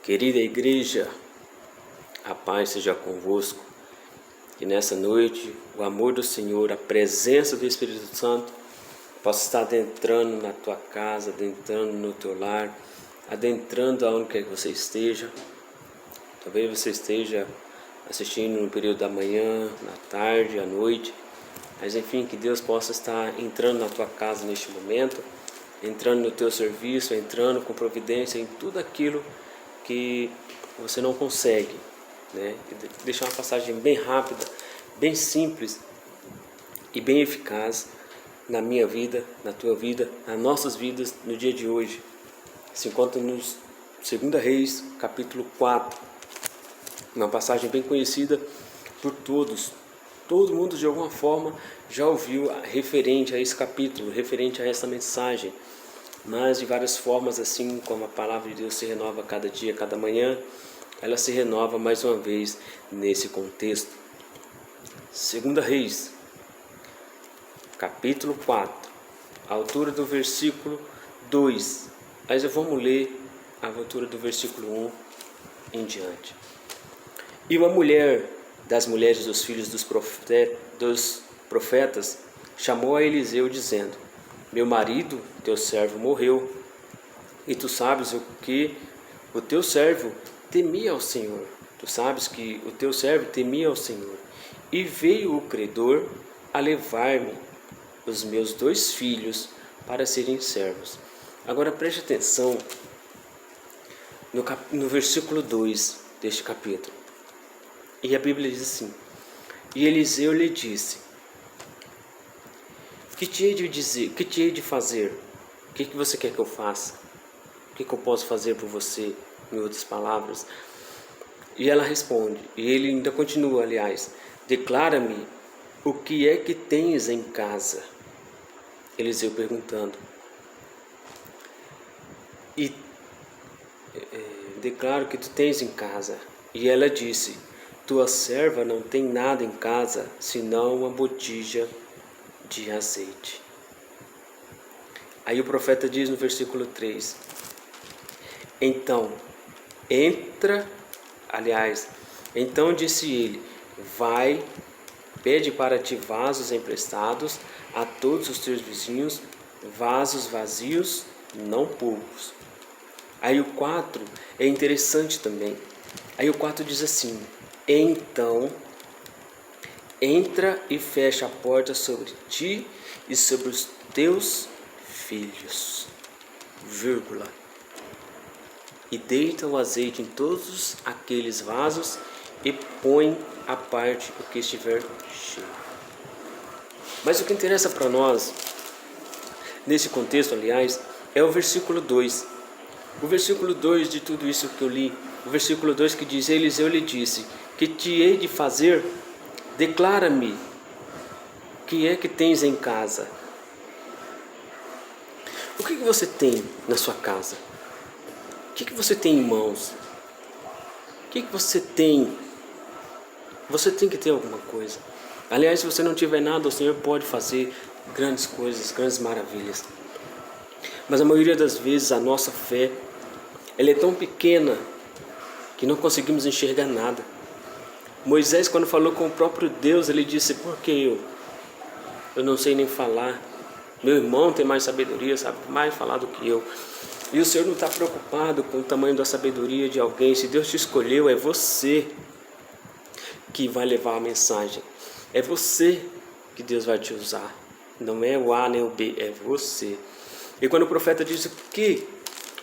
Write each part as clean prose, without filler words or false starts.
Querida igreja, a paz seja convosco, que nessa noite o amor do Senhor, a presença do Espírito Santo possa estar adentrando na tua casa, adentrando no teu lar, adentrando aonde quer que você esteja. Talvez você esteja assistindo no período da manhã, na tarde, à noite, mas enfim, que Deus possa estar entrando na tua casa neste momento, entrando no teu serviço, entrando com providência em tudo aquilo que você não consegue, né? Deixar uma passagem bem rápida, bem simples e bem eficaz na minha vida, na tua vida, nas nossas vidas no dia de hoje. Se encontra no 2 Reis, capítulo 4, uma passagem bem conhecida por todos. Todo mundo de alguma forma já ouviu referente a esse capítulo, referente a essa mensagem. Mas de várias formas, assim como a palavra de Deus se renova cada dia, cada manhã, ela se renova mais uma vez nesse contexto. 2 Reis, capítulo 4, a altura do versículo 2. Mas vamos ler a altura do versículo 1 em diante. E uma mulher das mulheres dos filhos dos profetas chamou a Eliseu dizendo: meu marido, teu servo, morreu, e tu sabes o que o teu servo temia ao Senhor. Tu sabes que o teu servo temia ao Senhor. E veio o credor a levar-me os meus 2 filhos para serem servos. Agora preste atenção no versículo 2 deste capítulo. E a Bíblia diz assim: e Eliseu lhe disse: que te hei de dizer? Que te hei de fazer? O que você quer que eu faça? O que eu posso fazer por você? Em outras palavras. E ela responde, e ele ainda continua, aliás: declara-me o que é que tens em casa. Eliseu perguntando. E declaro que tu tens em casa. E ela disse: tua serva não tem nada em casa, senão uma botija de azeite. Aí o profeta diz no versículo 3: então disse ele: vai, pede para ti vasos emprestados a todos os teus vizinhos, vasos vazios, não poucos. Aí o 4 é interessante também. Aí o 4 diz assim: então entra e fecha a porta sobre ti e sobre os teus filhos, vírgula, e deita o azeite em todos aqueles vasos e põe à parte o que estiver cheio. Mas o que interessa para nós, nesse contexto, aliás, é o versículo 2. O versículo 2 de tudo isso que eu li, o versículo 2 que diz: Eliseu lhe disse: que te hei de fazer? Declara-me o que é que tens em casa. O que você tem na sua casa? O que você tem em mãos? O que você tem? Você tem que ter alguma coisa. Aliás, se você não tiver nada, o Senhor pode fazer grandes coisas, grandes maravilhas. Mas a maioria das vezes a nossa fé, ela é tão pequena que não conseguimos enxergar nada. Moisés, quando falou com o próprio Deus, ele disse: por que eu não sei nem falar? Meu irmão tem mais sabedoria, sabe mais falar do que eu. E o Senhor não está preocupado com o tamanho da sabedoria de alguém. Se Deus te escolheu, é você que vai levar a mensagem. É você que Deus vai te usar. Não é o A nem o B, é você. E quando o profeta diz: o que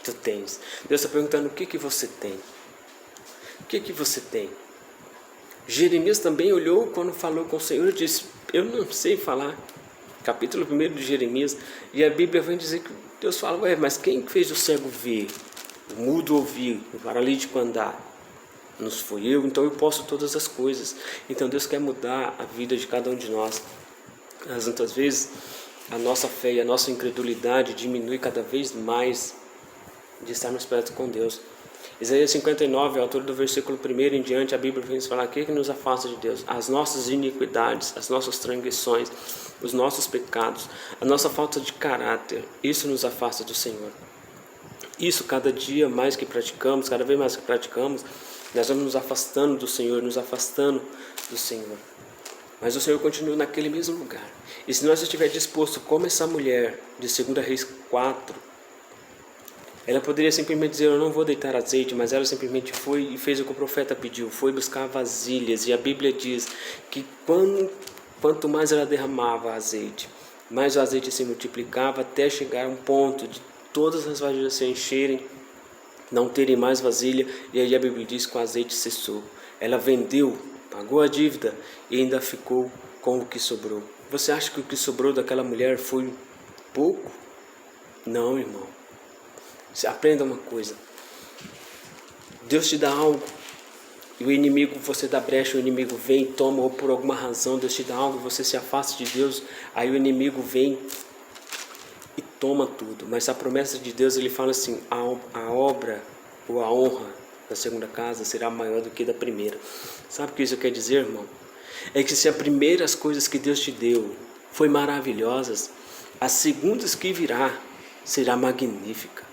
tu tens? Deus está perguntando: o que você tem? O que você tem? Jeremias também olhou quando falou com o Senhor e disse: eu não sei falar. Capítulo 1 de Jeremias. E a Bíblia vem dizer que Deus fala: ué, mas quem fez o cego ver, o mudo ouvir, o paralítico andar? Não fui eu, então eu posso todas as coisas. Então Deus quer mudar a vida de cada um de nós. Mas muitas vezes a nossa fé e a nossa incredulidade diminui cada vez mais de estarmos perto com Deus. Isaías 59, a altura do versículo 1 em diante, a Bíblia vem falar: o que nos afasta de Deus? As nossas iniquidades, as nossas transgressões, os nossos pecados, a nossa falta de caráter. Isso nos afasta do Senhor. Isso cada dia mais que praticamos, cada vez mais que praticamos, nós vamos nos afastando do Senhor, nos afastando do Senhor. Mas o Senhor continua naquele mesmo lugar. E se nós estivermos dispostos, como essa mulher de 2 Reis 4, ela poderia simplesmente dizer, eu não vou deitar azeite, mas ela simplesmente foi e fez o que o profeta pediu, foi buscar vasilhas. E a Bíblia diz que quanto mais ela derramava azeite, mais o azeite se multiplicava até chegar a um ponto de todas as vasilhas se encherem, não terem mais vasilha. E aí a Bíblia diz que o azeite cessou. Ela vendeu, pagou a dívida e ainda ficou com o que sobrou. Você acha que o que sobrou daquela mulher foi pouco? Não, irmão. Você aprenda uma coisa. Deus te dá algo e o inimigo, você dá brecha, o inimigo vem, toma, ou por alguma razão Deus te dá algo e você se afasta de Deus, aí o inimigo vem e toma tudo. Mas a promessa de Deus, ele fala assim, a obra ou a honra da segunda casa será maior do que da primeira. Sabe o que isso quer dizer, irmão? É que se as primeiras coisas que Deus te deu foi maravilhosas, as segundas que virá será magnífica.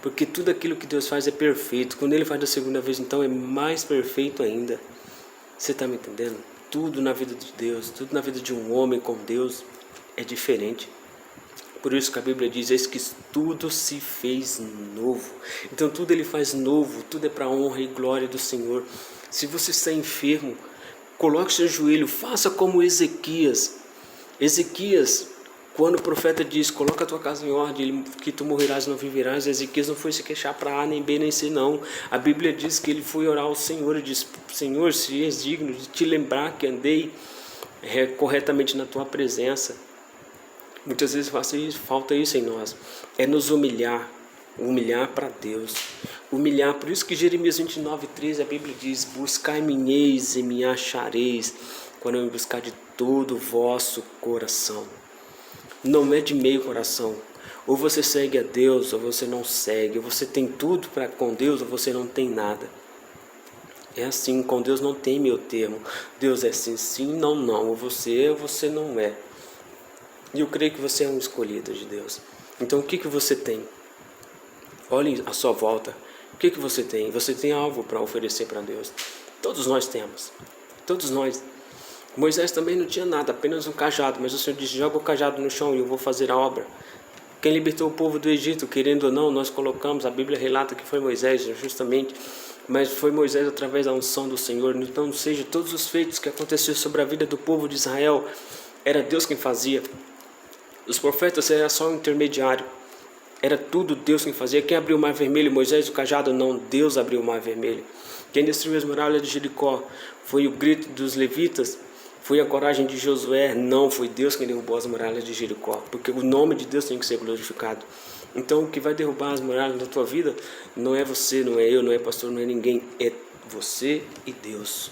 Porque tudo aquilo que Deus faz é perfeito. Quando Ele faz da segunda vez, então é mais perfeito ainda. Você está me entendendo? Tudo na vida de Deus, tudo na vida de um homem com Deus é diferente. Por isso que a Bíblia diz, eis que tudo se fez novo. Então tudo Ele faz novo, tudo é para a honra e glória do Senhor. Se você está enfermo, coloque seu joelho, faça como Ezequias. Ezequias, quando o profeta diz, coloca a tua casa em ordem, que tu morrerás e não viverás, Ezequias não foi se queixar para A, nem B, nem C, não. A Bíblia diz que ele foi orar ao Senhor e disse, Senhor, se és digno de te lembrar que andei corretamente na tua presença. Muitas vezes falta isso em nós, é nos humilhar para Deus, humilhar. Por isso que Jeremias 29:13, a Bíblia diz, buscai-me eis e me achareis, quando eu me buscar de todo o vosso coração. Não é de meio coração, ou você segue a Deus ou você não segue, ou você tem tudo com Deus ou você não tem nada. É assim, com Deus não tem meio termo, Deus é sim, sim, não, não, ou você não é. E eu creio que você é um escolhido de Deus. Então o que você tem? Olhe à sua volta, o que você tem? Você tem algo para oferecer para Deus? Todos nós temos, todos nós. Moisés também não tinha nada, apenas um cajado, mas o Senhor disse, joga o cajado no chão e eu vou fazer a obra. Quem libertou o povo do Egito, querendo ou não, nós colocamos, a Bíblia relata que foi Moisés, justamente, mas foi Moisés através da unção do Senhor. Então, ou seja, todos os feitos que aconteceram sobre a vida do povo de Israel, era Deus quem fazia. Os profetas eram só um intermediário, era tudo Deus quem fazia. Quem abriu o mar vermelho? Moisés, o cajado? Não, Deus abriu o mar vermelho. Quem destruiu as muralhas de Jericó? Foi o grito dos levitas? Foi a coragem de Josué? Não, foi Deus quem derrubou as muralhas de Jericó, porque o nome de Deus tem que ser glorificado. Então o que vai derrubar as muralhas da tua vida não é você, não é eu, não é pastor, não é ninguém, é você e Deus.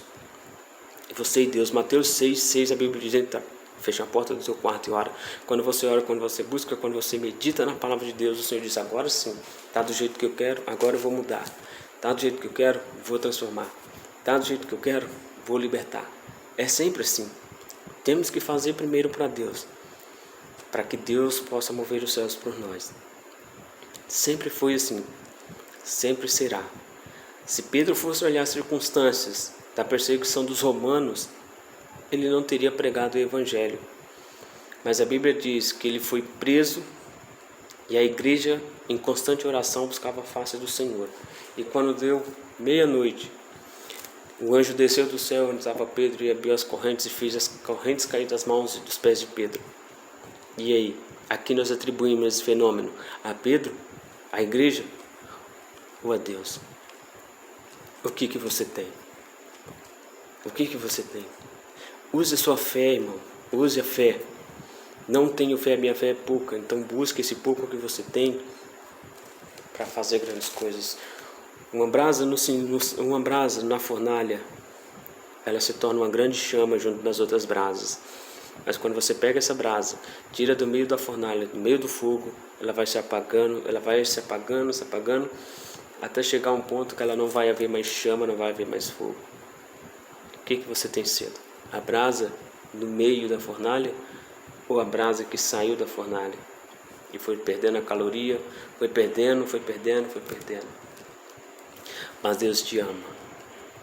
É você e Deus. Mateus 6:6, a Bíblia diz, tá, fecha a porta do seu quarto e ora. Quando você ora, quando você busca, quando você medita na palavra de Deus, o Senhor diz, agora sim, está do jeito que eu quero, agora eu vou mudar. Está do jeito que eu quero, vou transformar. Está do jeito que eu quero, vou libertar. É sempre assim. Temos que fazer primeiro para Deus, para que Deus possa mover os céus por nós. Sempre foi assim, sempre será. Se Pedro fosse olhar as circunstâncias da perseguição dos romanos, ele não teria pregado o Evangelho. Mas a Bíblia diz que ele foi preso e a igreja, em constante oração, buscava a face do Senhor. E quando deu meia-noite, o anjo desceu do céu onde estava Pedro e abriu as correntes e fez as correntes cair das mãos e dos pés de Pedro. E aí, aqui nós atribuímos esse fenômeno a Pedro, a igreja ou a Deus? O que você tem? O que você tem? Use a sua fé, irmão. Use a fé. Não tenho fé, minha fé é pouca. Então busque esse pouco que você tem para fazer grandes coisas. Uma brasa na fornalha, ela se torna uma grande chama junto das outras brasas. Mas quando você pega essa brasa, tira do meio da fornalha, do meio do fogo, ela vai se apagando, se apagando, até chegar a um ponto que ela não vai haver mais chama, não vai haver mais fogo. O que você tem sido? A brasa no meio da fornalha ou a brasa que saiu da fornalha? E foi perdendo a caloria, foi perdendo. Mas Deus te ama.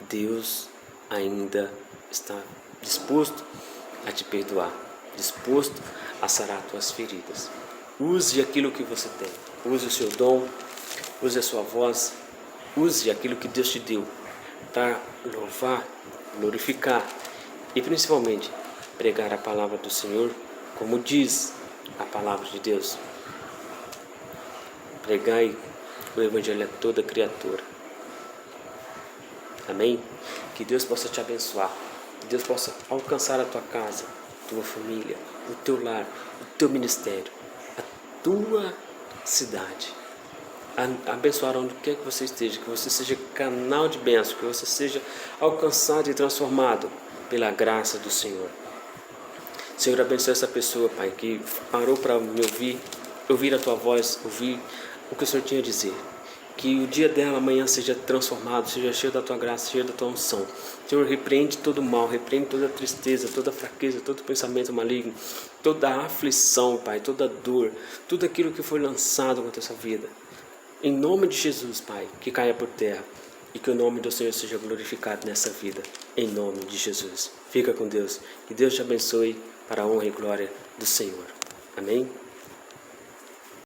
Deus ainda está disposto a te perdoar, disposto a sarar tuas feridas. Use aquilo que você tem. Use o seu dom, use a sua voz, use aquilo que Deus te deu para louvar, glorificar e principalmente pregar a palavra do Senhor, como diz a palavra de Deus. Pregai o evangelho a toda criatura. Amém? Que Deus possa te abençoar, que Deus possa alcançar a tua casa, tua família, o teu lar, o teu ministério, a tua cidade. Abençoar onde quer que você esteja, que você seja canal de bênção, que você seja alcançado e transformado pela graça do Senhor. Senhor, abençoe essa pessoa, Pai, que parou para me ouvir a tua voz, ouvir o que o Senhor tinha a dizer. Que o dia dela amanhã seja transformado, seja cheio da tua graça, cheio da tua unção. Senhor, repreende todo o mal, repreende toda a tristeza, toda a fraqueza, todo pensamento maligno, toda a aflição, Pai, toda a dor, tudo aquilo que foi lançado contra essa vida. Em nome de Jesus, Pai, que caia por terra e que o nome do Senhor seja glorificado nessa vida. Em nome de Jesus. Fica com Deus. Que Deus te abençoe para a honra e glória do Senhor. Amém?